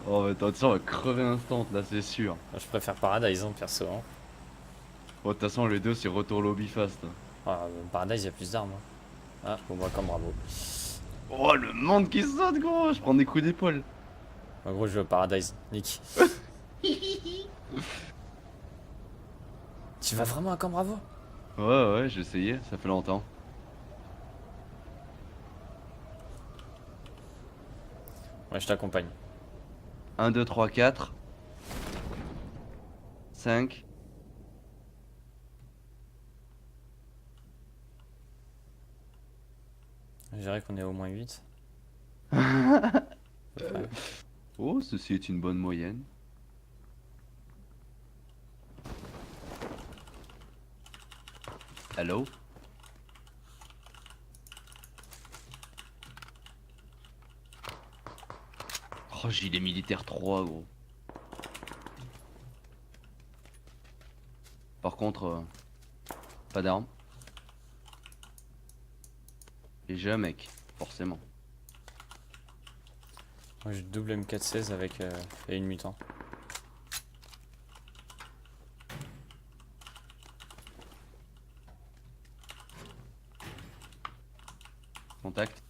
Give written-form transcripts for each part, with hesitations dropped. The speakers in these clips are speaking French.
Oh, mais attention, on va crever instant là, c'est sûr. Je préfère Paradise, hein, perso. Hein. Oh, de toute façon, les deux, c'est retour lobby fast. Ah, Paradise, il y a plus d'armes. Hein. Ah, bon, bah, comme bravo. Oh, le monde qui saute, gros! Je prends des coups d'épaule. En gros, je veux Paradise. Nick. Tu vas vraiment à Camp Bravo? Ouais, ouais, j'ai essayé, ça fait longtemps. Ouais, je t'accompagne. 1, 2, 3, 4, 5. Je dirais qu'on est au moins 8. Ouais. Oh, ceci est une bonne moyenne. Allô? Oh, gilet militaire 3, gros. Par contre, pas d'armes. Et j'ai un mec, forcément. Moi, j'ai double M416 avec et une mutant. Contact.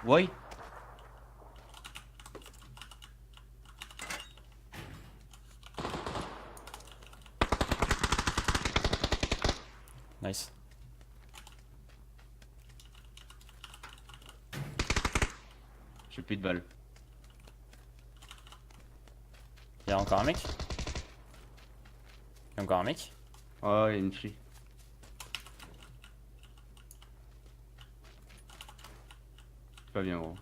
Ouais. Nice. J'ai plus de balles. Il y a encore un mec? Il y a encore un mec? Oh, il y a une fille. C'est pas bien, gros.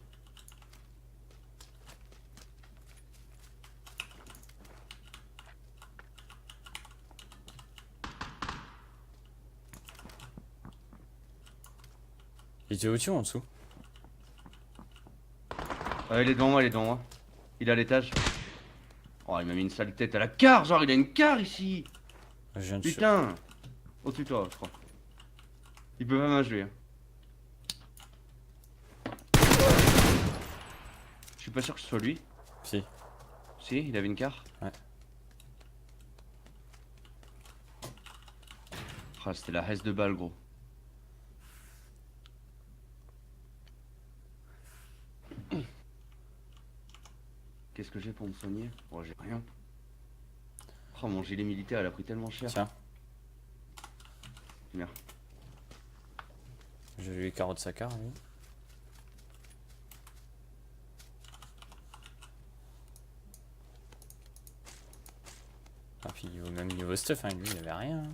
Il était au-dessus ou en dessous? Il est devant moi, il est devant moi. Il est à l'étage. Oh, il m'a mis une sale tête à la carre, genre il a une carre ici. Je viens de Putain. Au-dessus de toi, je crois. Il peut pas m'injurer. Hein. Je suis pas sûr que ce soit lui. Si. Si, il avait une carre. Ouais. Ah, c'était la hesse de balle, gros. Qu'est-ce que j'ai pour me soigner? Oh, j'ai rien. Oh, mon gilet militaire, il a pris tellement cher. Tiens, Merde. je lui carotte sa carte, lui. Ah, puis même niveau stuff, hein, lui, il avait rien. Hein.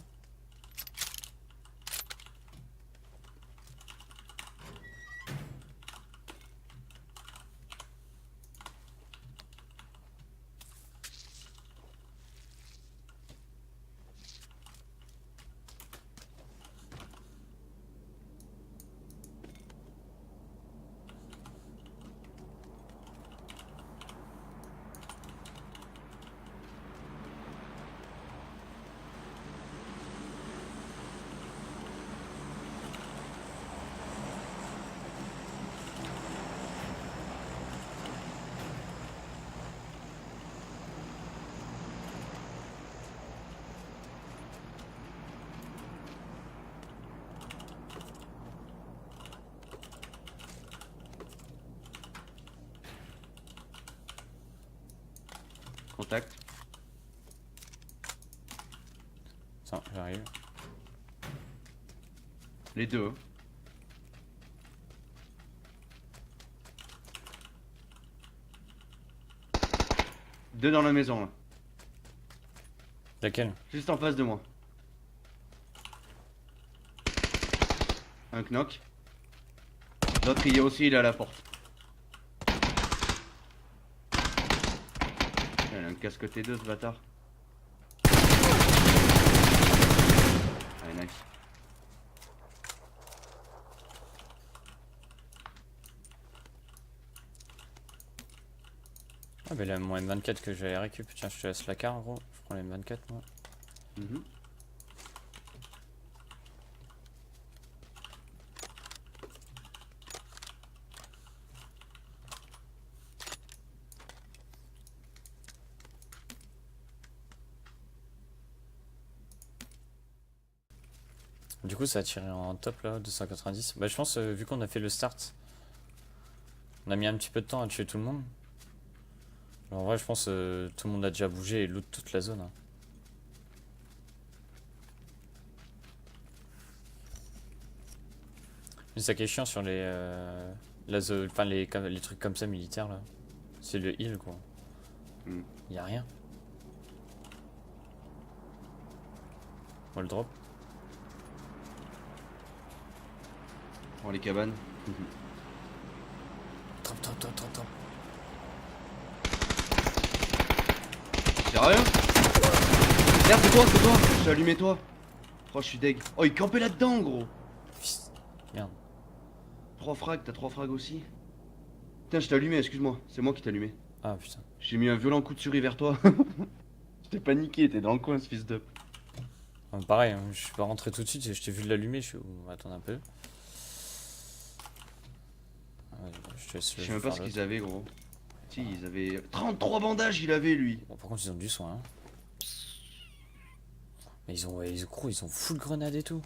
Contact. Attends, j'arrive. Les deux. Hein. Deux dans la maison, là. Laquelle? Juste en face de moi. Un knock. L'autre, il est aussi, il est à la porte. Il a un casque T2, ce bâtard. Allez, nice. Ah, bah, il a mon M24 que j'avais récup. Tiens, je te laisse la carte, gros. Je prends les M24, moi. Mhm. Du coup, ça a tiré en top là, 290. Bah, je pense, vu qu'on a fait le start, on a mis un petit peu de temps à tuer tout le monde. En vrai, je pense tout le monde a déjà bougé et loot toute la zone, hein. Mais ça qui est chiant sur les, enfin, les trucs comme ça militaires là, c'est le heal quoi. Mm. Y a rien. On va le drop. Oh les cabanes. Drop. Sérieux? Merde, c'est toi. Je t'ai allumé toi. Oh, je suis deg. Oh, il campait là-dedans, gros. Fils. Merde. 3 frags, t'as 3 frags aussi. Putain, je t'ai allumé, excuse-moi. C'est moi qui t'ai allumé. Ah putain. J'ai mis un violent coup de souris vers toi. Je t'ai paniqué, t'es dans le coin, ce fils de. Ah, pareil, hein, je suis pas rentré tout de suite, je t'ai vu l'allumer, je suis. Attends un peu. Je te laisse Je sais même pas faire ce l'autre. qu'ils avaient, gros. Si, ils avaient 33 bandages, il avait lui. Bon, par contre, ils ont du soin. Hein. Mais ils ont full grenade et tout.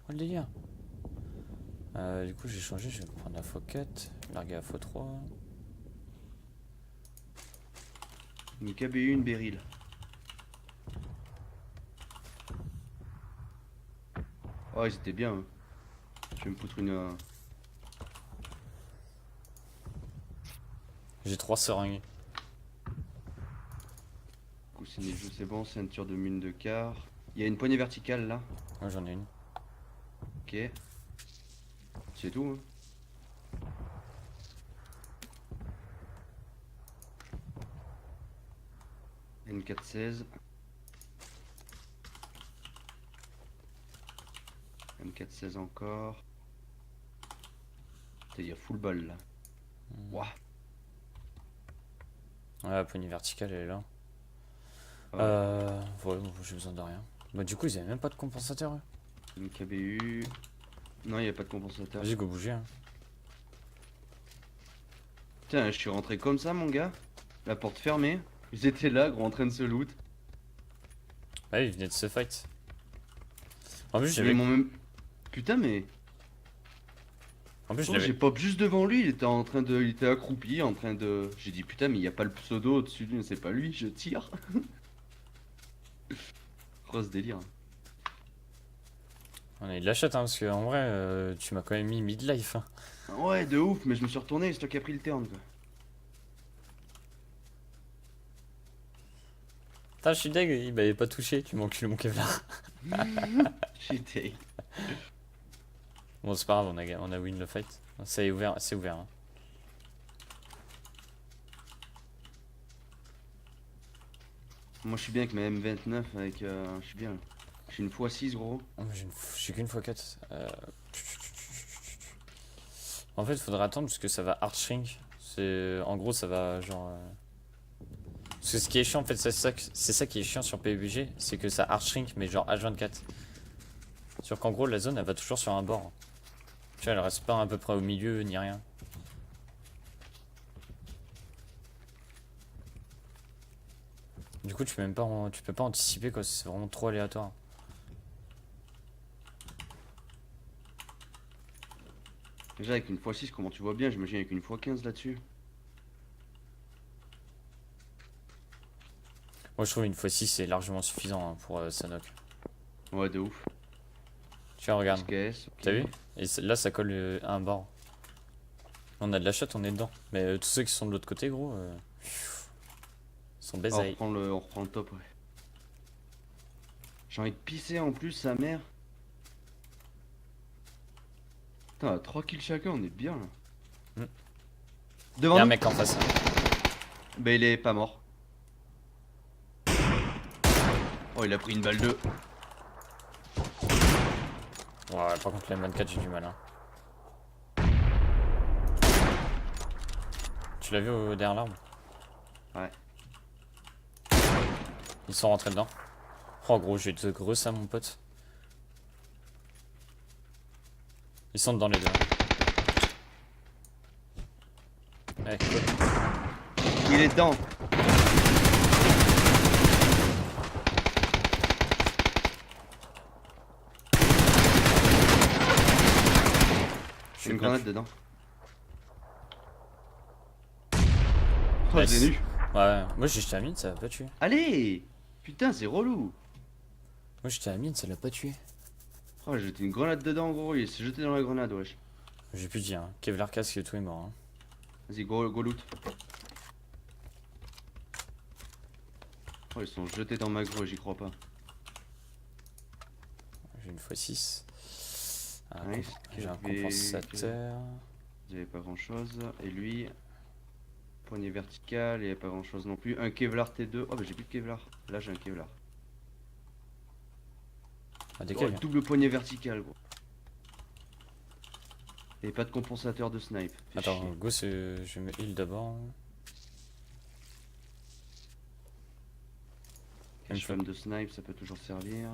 Oh le délire. Du coup, j'ai changé, je vais prendre la x4, larguer à x3. Une KBU, une Beryl. Oh, ils étaient bien. Hein. Je vais me foutre une. J'ai 3 seringues. Coussin des joues, c'est bon. Ceinture de mine de quart. Il y a une poignée verticale là. Moi j'en ai une. Ok. C'est tout. Hein. M416. M416 encore. Il y a full ball là. Ouah. Ouais, la poignée verticale elle est là. Ah. Ouais, bon, j'ai besoin de rien. Bah, du coup, ils avaient même pas de compensateur. Eux. Une KBU. Non, il n'y a pas de compensateur. Vas-y, go bouger. Hein. Tiens, je suis rentré comme ça, mon gars. La porte fermée. Ils étaient là, gros, en train de se loot. Ouais, ils venaient de se fight. En plus, Mais j'avais. ils m'ont même. Putain, mais. En plus, je Oh, l'avais. j'ai pop juste devant lui, il était en train de. Il était accroupi, en train de. J'ai dit putain, mais il n'y a pas le pseudo au-dessus de lui, c'est pas lui, je tire. Grosse délire. On a eu de la chatte, hein, parce que en vrai, tu m'as quand même mis midlife. Hein. Ouais, de ouf, mais je me suis retourné, c'est toi qui as pris le turn, quoi. Putain, je suis deg, il m'avait pas touché, tu m'encules mon Kevlar. J'étais. Bon, c'est pas grave, on a win le fight. C'est ouvert, c'est ouvert. Hein. Moi, je suis bien avec ma M29, avec. Je suis bien. J'ai une x6, gros. Oh, mais j'ai qu'une x4. En fait, il faudrait attendre parce que ça va hard shrink. En gros, ça va genre. Parce que ce qui est chiant, en fait, c'est ça qui est chiant sur PUBG, c'est que ça hard shrink, mais genre H24. Sur qu'en gros, la zone, elle va toujours sur un bord. Tu vois, elle reste pas à peu près au milieu, ni rien. Du coup, tu peux même pas, tu peux pas anticiper, quoi, c'est vraiment trop aléatoire. Déjà, avec une x6, comment tu vois bien? J'imagine avec une x15 là-dessus. Moi, je trouve une x6, c'est largement suffisant hein, pour Sanok. Ouais, de ouf. Tu vois, regarde. SKS, ok. T'as vu? Et là, ça colle à un bord. On a de la chatte, on est dedans. Mais tous ceux qui sont de l'autre côté, gros, sont Ah, baisailles. on reprend le top, ouais. J'ai envie de pisser en plus, sa mère. Putain, à 3 kills chacun, on est bien là. Mm. Devant Y'a un nous. mec en face. Bah, il est pas mort. Oh, il a pris une balle de. Ouais, par contre, la M24, j'ai du mal. Hein. Tu l'as vu derrière l'arbre? Ouais. Ils sont rentrés dedans. Oh, gros, j'ai te gros ça, mon pote. Ils sont dedans les deux. Ouais, cool. Il est dedans. Je Une le grenade knock. dedans. Oh, Nice. j'ai nu. Ouais, moi j'ai jeté la mine, ça l'a pas tué. Allez. Putain, c'est relou. Moi j'étais à la mine, ça l'a pas tué. Oh, j'ai jeté une grenade dedans, gros. Il s'est jeté dans la grenade, wesh. J'ai plus dit, hein. Kevlar casque et tout est mort. Hein. Vas-y, go loot. Oh, ils sont jetés dans ma grue, j'y crois pas. J'ai une x6. Nice. J'ai un J'avais- compensateur. J'avais pas grand chose. Et lui, poignée verticale, il y avait pas grand chose non plus. Un Kevlar T2. Oh, bah j'ai plus de Kevlar. Là, j'ai un Kevlar. Ah, des Oh, caves. double poignée verticale, gros. Et pas de compensateur de snipe. Fais Attends, chier. go, je me heal d'abord. Cache-flamme de snipe, ça peut toujours servir.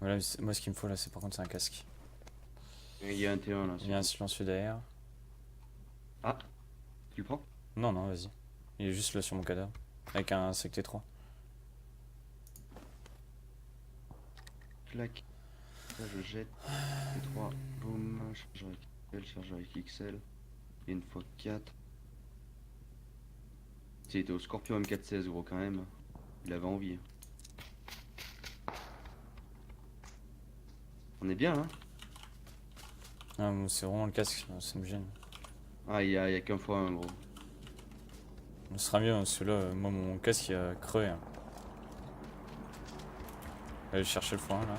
Voilà, moi ce qu'il me faut là, c'est par contre c'est un casque. Et il y a un T1 là. Il y a un silencieux derrière. Ah, tu le prends? Non, non, vas-y. Il est juste là sur mon cadavre. Avec un sec T3. Clac. Là, je jette. T3. Boum. Chargeur XL, chargeur XL. Et une fois 4. Il était au Scorpion M416 gros quand même. Il avait envie. On est bien hein. Ah, bon, c'est vraiment le casque, ça me gêne. Ah y a qu'un fois un gros. Ce sera mieux, parce que là, moi mon casque il a crevé. Hein. Allez chercher le foin là.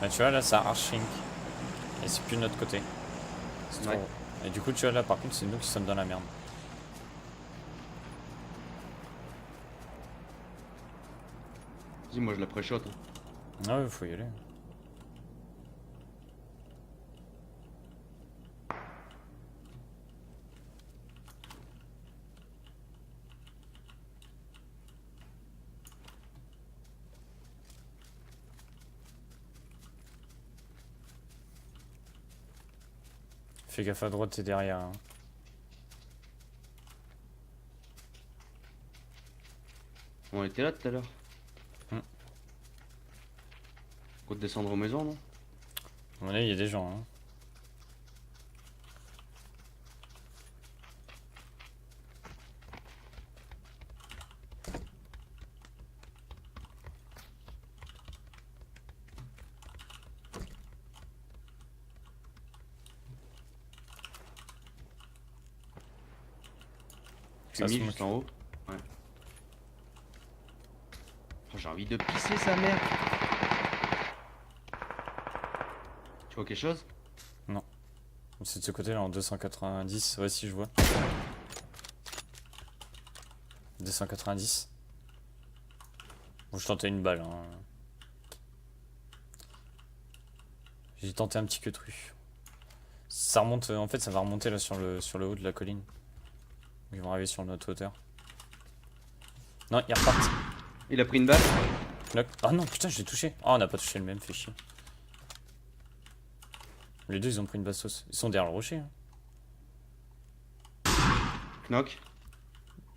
Bah, tu vois là ça arch shrink. Et c'est plus de notre côté. C'est Ouais. trop. Et du coup tu vois là par contre c'est nous qui sommes dans la merde. Vas-y moi je la pré-shot. Hein. Ah ouais faut y aller. Fais gaffe à droite, t'es derrière. Hein. On était là tout à l'heure. Hmm. Faut descendre aux maisons non? À mon avis, il y a des gens. Hein. Je Ça suis se mis juste en haut. Ouais. Oh, j'ai envie de pisser sa mère. Tu vois quelque chose? C'est de ce côté là en 290. Ouais, si je vois. 290. Bon, je tentais une balle. Hein. J'ai tenté un petit queutru. Ça remonte, en fait, ça va remonter là sur le haut de la colline. Ils vont arriver sur notre hauteur. Non, ils repartent. Il a pris une balle. Knock. Ah non, putain, je l'ai touché. Ah, on n'a pas touché le même, fait chier. Les deux, ils ont pris une bastos. Ils sont derrière le rocher. Hein. Knock.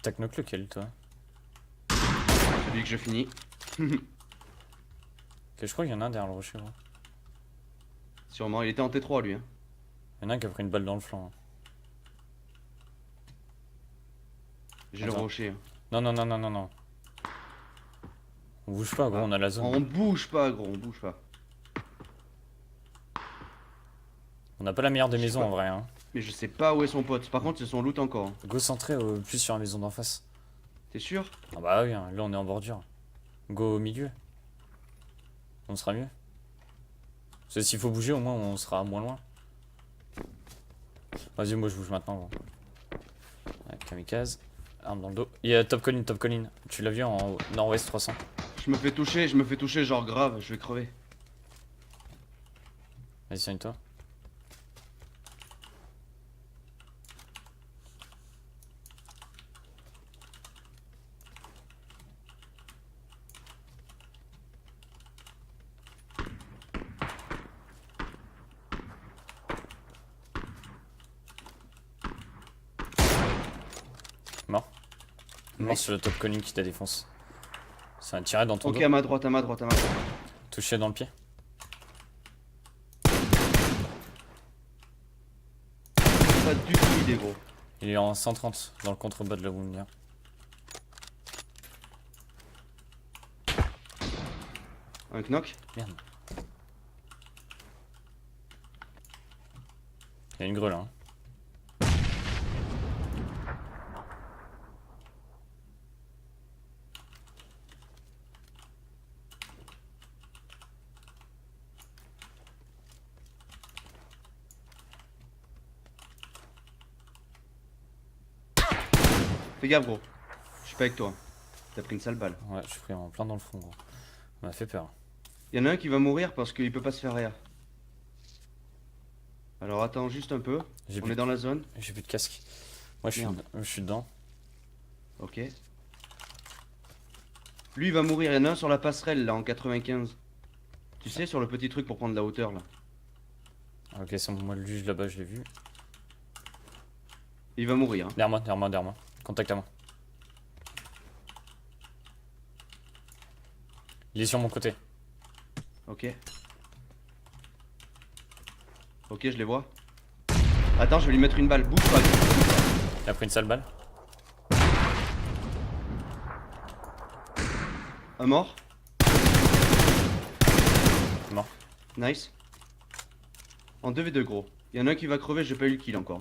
T'as knock lequel, toi? Celui que je finis. Ok, je crois qu'il y en a un derrière le rocher. Ouais. Sûrement, il était en T3 lui. Hein. Il y en a un qui a pris une balle dans le flanc. Hein. J'ai le Attends. rocher. Hein. Non, non, non, non, non, non. On bouge pas, gros, on a la zone. On bouge pas gros, on bouge pas. On n'a pas la meilleure des Je sais maisons pas. en vrai. Hein. Mais je sais pas où est son pote. Par contre, c'est son loot encore. Hein. Go centré plus sur la maison d'en face. T'es sûr? Ah bah oui, hein, là on est en bordure. Go au milieu. On sera mieux. Parce que s'il faut bouger, au moins on sera moins loin. Vas-y, moi je bouge maintenant. Gros. Ouais, kamikaze. Arme dans le dos. Il y a top colline, top colline. Tu l'as vu en nord-ouest 300. Je me fais toucher genre grave, je vais crever. Vas-y, soigne-toi. Mort sur le top calling qui t'a défonce. C'est un tiré dans ton Ok, dos. à ma droite, à ma droite, à ma droite. Touché dans le pied. Pas du tout idée, gros. Il est en 130 dans le contrebas de la Wunga. Un knock. Merde. Il y a une grue là. Hein. Fais gaffe, gros. Je suis pas avec toi. T'as pris une sale balle. Ouais, je suis pris en plein dans le front gros. Ça m'a fait peur. Il y en a un qui va mourir parce qu'il peut pas se faire rien. Alors attends juste un peu. J'ai On plus, est dans la zone. j'ai plus de casque. Moi Merde. je suis dedans. Ok. Lui il va mourir. Il y en a un sur la passerelle là en 95. Tu sais, sur le petit truc pour prendre la hauteur là. Ah, ok, c'est bon, moi le juge là-bas, je l'ai vu. Il va mourir. Hein. Derrière moi, derrière moi, derrière moi. Contact à moi. Il est sur mon côté. Ok. Ok, je les vois. Attends, je vais lui mettre une balle. Bouge pas. Il a pris une sale balle. Un mort. Mort. Nice. En 2v2 gros. Il y en a un qui va crever, j'ai pas eu le kill encore.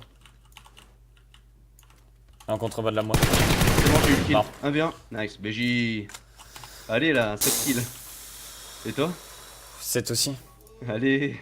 En contrebas de la moi. C'est bon, j'ai eu le kill. Mort. 1v1. Nice. BJ. Allez là, 7 kills. Et toi? 7 aussi. Allez.